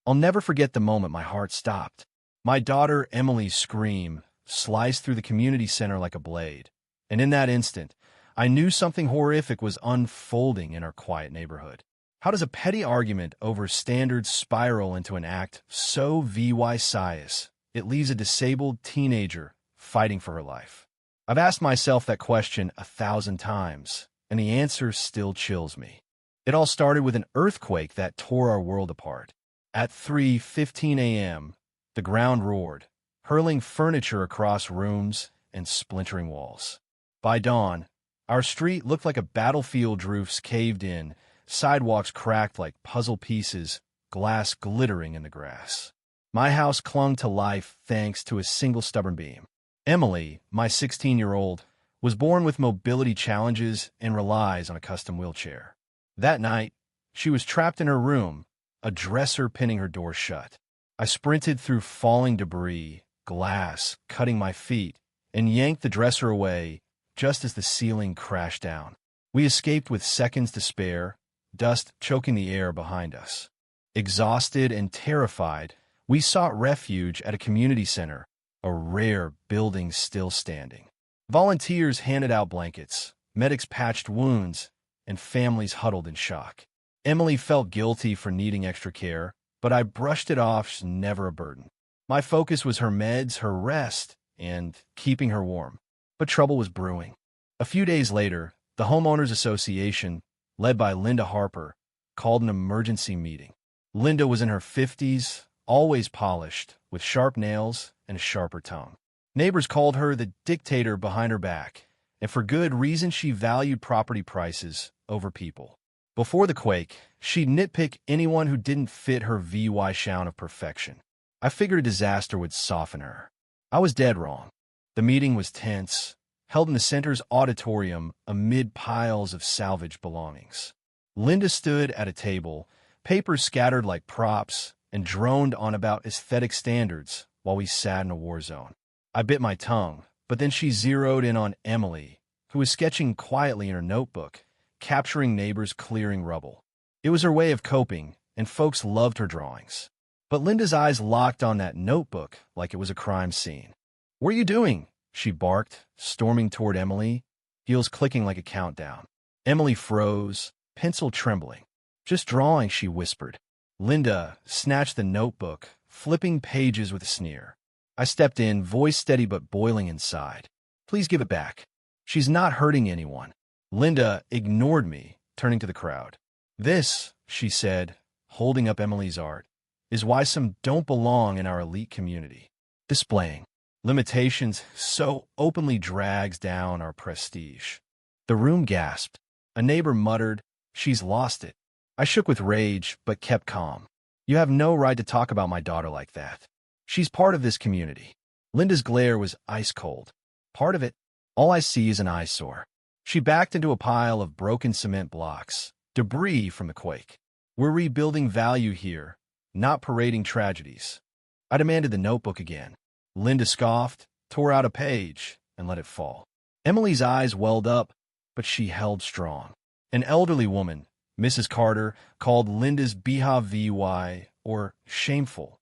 I'll never forget the moment my heart stopped. My daughter Emily's scream sliced through the community center like a blade, and in that instant, I knew something horrific was unfolding in our quiet neighborhood. How does a petty argument over standards spiral into an act so vicious it leaves a disabled teenager fighting for her life? I've asked myself that question 1,000 times, and the answer still chills me. It all started with an earthquake that tore our world apart. At 3:15 a.m., the ground roared, hurling furniture across rooms and splintering walls. By dawn, our street looked like a battlefield. Roofs caved in, sidewalks cracked like puzzle pieces, glass glittering in the grass. My house clung to life thanks to a single stubborn beam. Emily, my 16-year-old, was born with mobility challenges and relies on a custom wheelchair. That night, she was trapped in her room, a dresser pinning her door shut. I sprinted through falling debris, glass, cutting my feet, and yanked the dresser away just as the ceiling crashed down. We escaped with seconds to spare, dust choking the air behind us. Exhausted and terrified, we sought refuge at a community center, a rare building still standing. Volunteers handed out blankets, medics patched wounds, and families huddled in shock. Emily felt guilty for needing extra care, but I brushed it off. She's never a burden. My focus was her meds, her rest, and keeping her warm. But trouble was brewing. A few days later, the Homeowners Association, led by Linda Harper, called an emergency meeting. Linda was in her 50s, always polished, with sharp nails and a sharper tongue. Neighbors called her the dictator behind her back, and for good reason. She valued property prices over people. Before the quake, she'd nitpick anyone who didn't fit her vision of perfection. I figured a disaster would soften her. I was dead wrong. The meeting was tense, held in the center's auditorium amid piles of salvaged belongings. Linda stood at a table, papers scattered like props, and droned on about aesthetic standards while we sat in a war zone. I bit my tongue, but then she zeroed in on Emily, who was sketching quietly in her notebook, capturing neighbors clearing rubble. It was her way of coping, and folks loved her drawings. But Linda's eyes locked on that notebook like it was a crime scene. "What are you doing?" she barked, storming toward Emily, heels clicking like a countdown. Emily froze, pencil trembling. "Just drawing," she whispered. Linda snatched the notebook, flipping pages with a sneer. I stepped in, voice steady but boiling inside. "Please give it back. She's not hurting anyone." Linda ignored me, turning to the crowd. "This," she said, holding up Emily's art, "is why some don't belong in our elite community. Displaying limitations so openly drags down our prestige." The room gasped. A neighbor muttered, "She's lost it." I shook with rage, but kept calm. "You have no right to talk about my daughter like that. She's part of this community." Linda's glare was ice cold. "Part of it? All I see is an eyesore." She backed into a pile of broken cement blocks, debris from the quake. "We're rebuilding value here, not parading tragedies." I demanded the notebook again. Linda scoffed, tore out a page, and let it fall. Emily's eyes welled up, but she held strong. An elderly woman, Mrs. Carter, called Linda's BHVY, or shameful,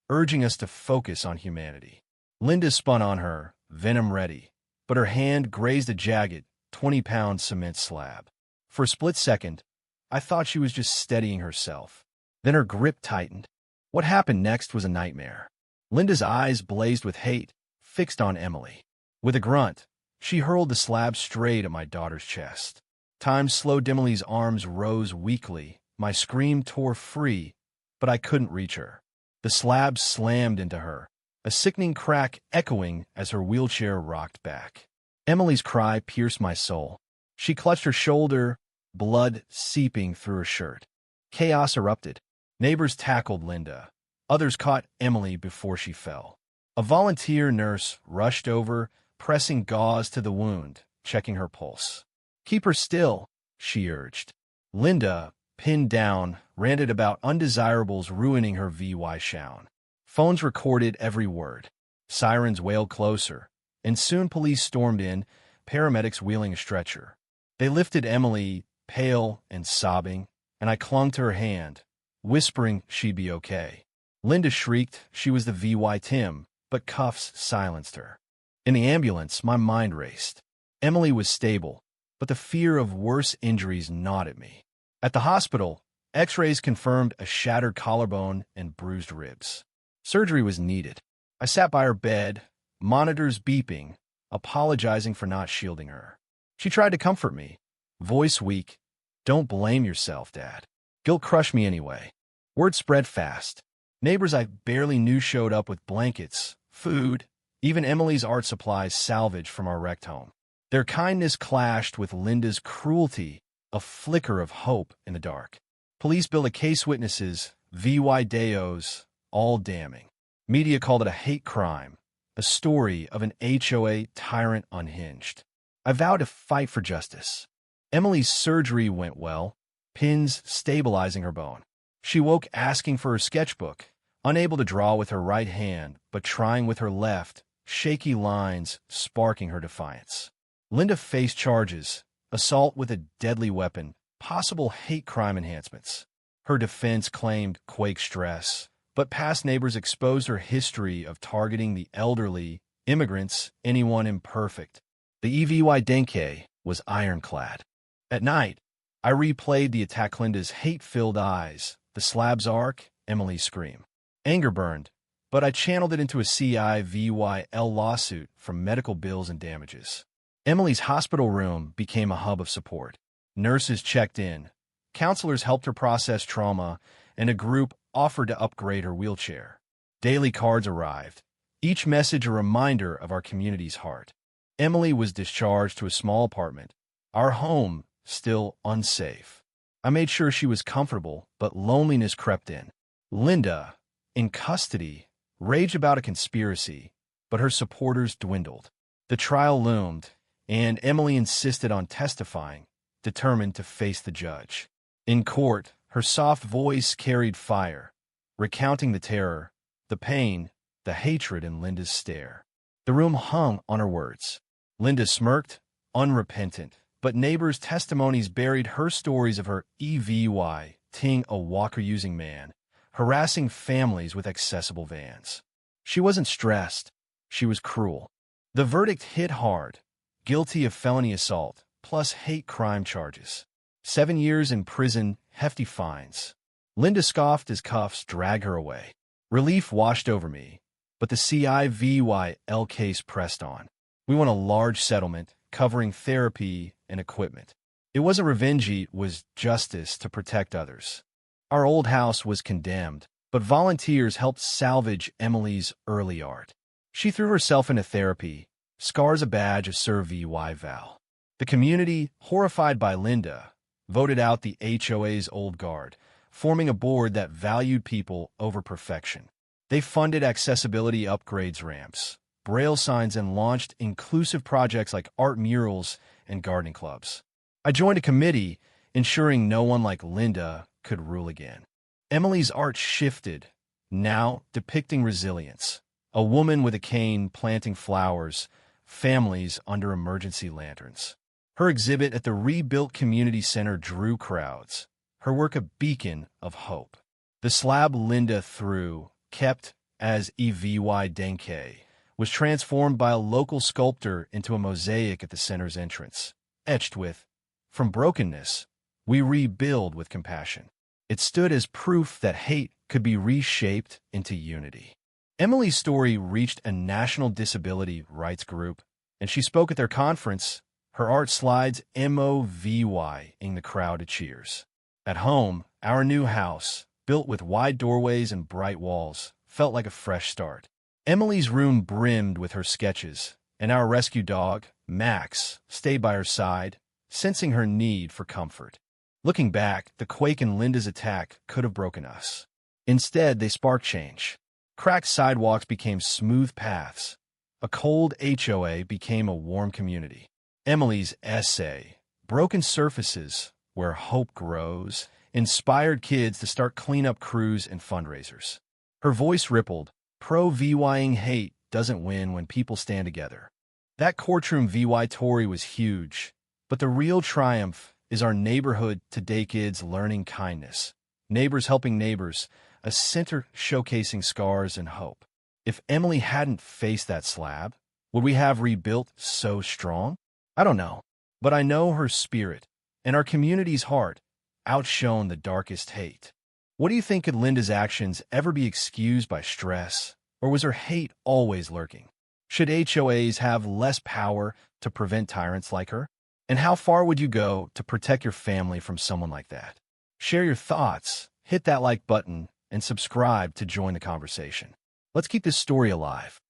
urging us to focus on humanity. Linda spun on her, venom ready, but her hand grazed a jagged, 20-pound cement slab. For a split second, I thought she was just steadying herself. Then her grip tightened. What happened next was a nightmare. Linda's eyes blazed with hate, fixed on Emily. With a grunt, she hurled the slab straight at my daughter's chest. Time slowed. Emily's arms rose weakly. My scream tore free, but I couldn't reach her. The slab slammed into her, a sickening crack echoing as her wheelchair rocked back. Emily's cry pierced my soul. She clutched her shoulder, blood seeping through her shirt. Chaos erupted. Neighbors tackled Linda. Others caught Emily before she fell. A volunteer nurse rushed over, pressing gauze to the wound, checking her pulse. "Keep her still," she urged. Linda, pinned down, ranted about undesirables ruining her vision. Phones recorded every word. Sirens wailed closer, and soon police stormed in, paramedics wheeling a stretcher. They lifted Emily, pale and sobbing, and I clung to her hand, whispering she'd be okay. Linda shrieked she was the VY Tim, but cuffs silenced her. In the ambulance, my mind raced. Emily was stable, but the fear of worse injuries gnawed at me. At the hospital, X-rays confirmed a shattered collarbone and bruised ribs. Surgery was needed. I sat by her bed, monitors beeping, apologizing for not shielding her. She tried to comfort me, voice weak. "Don't blame yourself, Dad. Guilt crushed me anyway." Word spread fast. Neighbors I barely knew showed up with blankets, food, even Emily's art supplies salvaged from our wrecked home. Their kindness clashed with Linda's cruelty, a flicker of hope in the dark. Police billed a case witnesses, VY Deos, all damning. Media called it a hate crime, a story of an HOA tyrant unhinged. I vowed to fight for justice. Emily's surgery went well, pins stabilizing her bone. She woke asking for her sketchbook, unable to draw with her right hand, but trying with her left, shaky lines sparking her defiance. Linda faced charges, assault with a deadly weapon, possible hate crime enhancements. Her defense claimed quake stress, but past neighbors exposed her history of targeting the elderly, immigrants, anyone imperfect. The EVY Denke was ironclad. At night, I replayed the attack. Linda's hate-filled eyes, the Slab's arc, Emily's scream. Anger burned, but I channeled it into a CIVYL lawsuit for medical bills and damages. Emily's hospital room became a hub of support. Nurses checked in, counselors helped her process trauma, and a group offered to upgrade her wheelchair. Daily cards arrived, each message a reminder of our community's heart. Emily was discharged to a small apartment, our home still unsafe. I made sure she was comfortable, but loneliness crept in. Linda, in custody, raged about a conspiracy, but her supporters dwindled. The trial loomed, and Emily insisted on testifying, determined to face the judge. In court, her soft voice carried fire, recounting the terror, the pain, the hatred in Linda's stare. The room hung on her words. Linda smirked, unrepentant, but neighbors' testimonies buried her stories of her EVY ting a walker-using man, harassing families with accessible vans. She wasn't stressed. She was cruel. The verdict hit hard, guilty of felony assault, plus hate crime charges. 7 years in prison, hefty fines. Linda scoffed as cuffs dragged her away. Relief washed over me, but the CIVYL case pressed on. We won a large settlement, covering therapy and equipment. It wasn't revenge, it was justice to protect others. Our old house was condemned, but volunteers helped salvage Emily's early art. She threw herself into therapy, scars a badge of Sir VY Val. The community, horrified by Linda, voted out the HOA's old guard, forming a board that valued people over perfection. They funded accessibility upgrades, ramps, braille signs, and launched inclusive projects like art murals and gardening clubs. I joined a committee ensuring no one like Linda could rule again. Emily's art shifted, now depicting resilience. A woman with a cane planting flowers, families under emergency lanterns. Her exhibit at the rebuilt community center drew crowds, her work a beacon of hope. The slab Linda threw, kept as EVY Denke, was transformed by a local sculptor into a mosaic at the center's entrance, etched with, "From brokenness, we rebuild with compassion." It stood as proof that hate could be reshaped into unity. Emily's story reached a national disability rights group, and she spoke at their conference, her art slides MOVY-ing the crowd to cheers. At home, our new house, built with wide doorways and bright walls, felt like a fresh start. Emily's room brimmed with her sketches, and our rescue dog, Max, stayed by her side, sensing her need for comfort. Looking back, the quake and Linda's attack could have broken us. Instead, they sparked change. Cracked sidewalks became smooth paths. A cold HOA became a warm community. Emily's essay, Broken Surfaces, Where Hope Grows, inspired kids to start cleanup crews and fundraisers. Her voice rippled, pro-VYing hate doesn't win when people stand together. That courtroom VY Tory was huge, but the real triumph is our neighborhood today, kids learning kindness, neighbors helping neighbors, a center showcasing scars and hope. If Emily hadn't faced that slab, would we have rebuilt so strong? I don't know, but I know her spirit and our community's heart outshone the darkest hate. What do you think? Could Linda's actions ever be excused by stress, or was her hate always lurking? Should HOAs have less power to prevent tyrants like her? And how far would you go to protect your family from someone like that? Share your thoughts, hit that like button, and subscribe to join the conversation. Let's keep this story alive.